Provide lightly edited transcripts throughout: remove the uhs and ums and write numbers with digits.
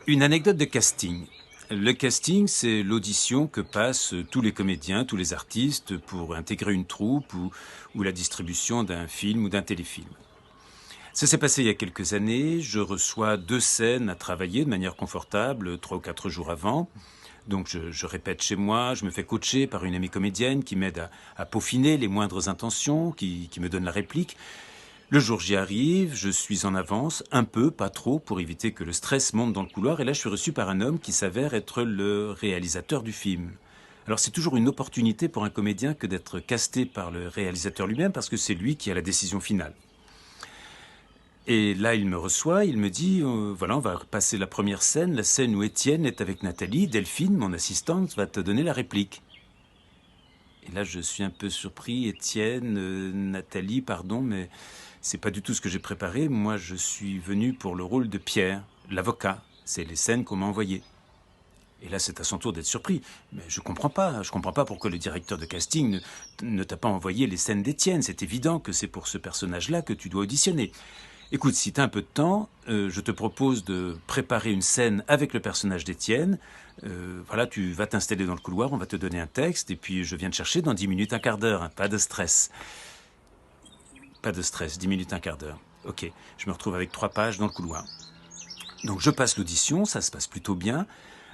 Une anecdote de casting. Le casting, c'est l'audition que passent tous les comédiens, tous les artistes pour intégrer une troupe ou la distribution d'un film ou d'un téléfilm. Ça s'est passé il y a quelques années. Je reçois 2 scènes à travailler de manière confortable 3 ou 4 jours avant. Donc je répète chez moi, je me fais coacher par une amie comédienne qui m'aide à peaufiner les moindres intentions, qui me donne la réplique. Le jour j'y arrive, je suis en avance, un peu, pas trop, pour éviter que le stress monte dans le couloir. Et là, je suis reçu par un homme qui s'avère être le réalisateur du film. Alors c'est toujours une opportunité pour un comédien que d'être casté par le réalisateur lui-même, parce que c'est lui qui a la décision finale. Et là, il me reçoit, il me dit, voilà, on va passer la première scène, la scène où Étienne est avec Nathalie. Delphine, mon assistante, va te donner la réplique. Et là, je suis un peu surpris. Étienne, Nathalie, pardon, mais c'est pas du tout ce que j'ai préparé. Moi, je suis venu pour le rôle de Pierre, l'avocat. C'est les scènes qu'on m'a envoyées. Et là, c'est à son tour d'être surpris. Mais je comprends pas pourquoi le directeur de casting ne t'a pas envoyé les scènes d'Étienne. C'est évident que c'est pour ce personnage-là que tu dois auditionner. Écoute, si tu as un peu de temps, je te propose de préparer une scène avec le personnage d'Étienne. Voilà, tu vas t'installer dans le couloir, on va te donner un texte, et puis je viens te chercher dans 10 minutes, un quart d'heure, hein, pas de stress. Pas de stress, 10 minutes, un quart d'heure. Ok, je me retrouve avec 3 pages dans le couloir. Donc je passe l'audition, ça se passe plutôt bien.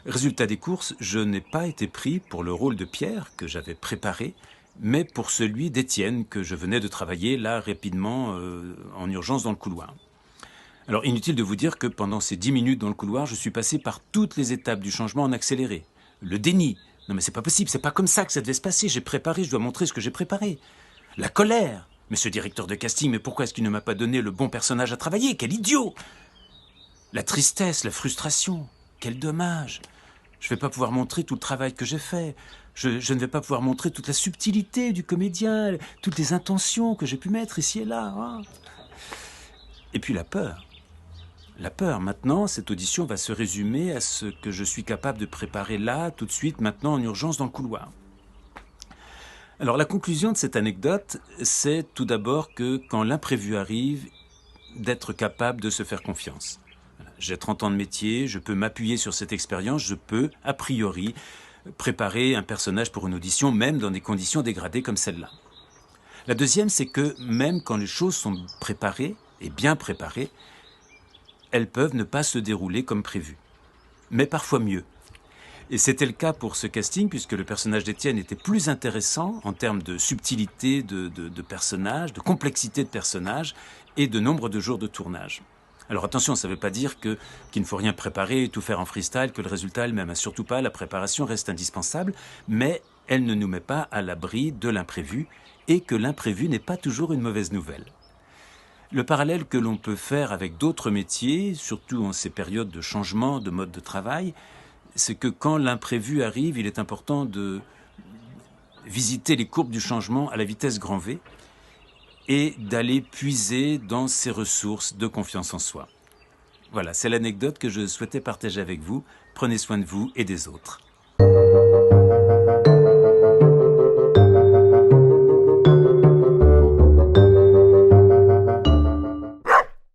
Résultat des courses, je n'ai pas été pris pour le rôle de Pierre que j'avais préparé, mais pour celui d'Étienne que je venais de travailler là rapidement en urgence dans le couloir. Alors inutile de vous dire que pendant ces 10 minutes dans le couloir, je suis passé par toutes les étapes du changement en accéléré. Le déni. Non mais c'est pas possible, c'est pas comme ça que ça devait se passer. J'ai préparé, je dois montrer ce que j'ai préparé. La colère. Monsieur directeur de casting, mais pourquoi est-ce qu'il ne m'a pas donné le bon personnage à travailler? Quel idiot! La tristesse, la frustration. Quel dommage. Je ne vais pas pouvoir montrer tout le travail que j'ai fait. Je ne vais pas pouvoir montrer toute la subtilité du comédien, toutes les intentions que j'ai pu mettre ici et là. Hein. Et puis la peur. La peur. Maintenant, cette audition va se résumer à ce que je suis capable de préparer là, tout de suite, maintenant, en urgence, dans le couloir. Alors la conclusion de cette anecdote, c'est tout d'abord que quand l'imprévu arrive, d'être capable de se faire confiance. J'ai 30 ans de métier, je peux m'appuyer sur cette expérience, je peux, a priori, préparer un personnage pour une audition, même dans des conditions dégradées comme celle-là. La deuxième, c'est que même quand les choses sont préparées, et bien préparées, elles peuvent ne pas se dérouler comme prévu. Mais parfois mieux. Et c'était le cas pour ce casting, puisque le personnage d'Étienne était plus intéressant en termes de subtilité de personnage, de complexité de personnage et de nombre de jours de tournage. Alors attention, ça ne veut pas dire qu'il ne faut rien préparer, tout faire en freestyle, que le résultat est le même. Surtout pas, la préparation reste indispensable, mais elle ne nous met pas à l'abri de l'imprévu, et que l'imprévu n'est pas toujours une mauvaise nouvelle. Le parallèle que l'on peut faire avec d'autres métiers, surtout en ces périodes de changement de mode de travail, c'est que quand l'imprévu arrive, il est important de visiter les courbes du changement à la vitesse grand V, et d'aller puiser dans ses ressources de confiance en soi. Voilà, c'est l'anecdote que je souhaitais partager avec vous. Prenez soin de vous et des autres.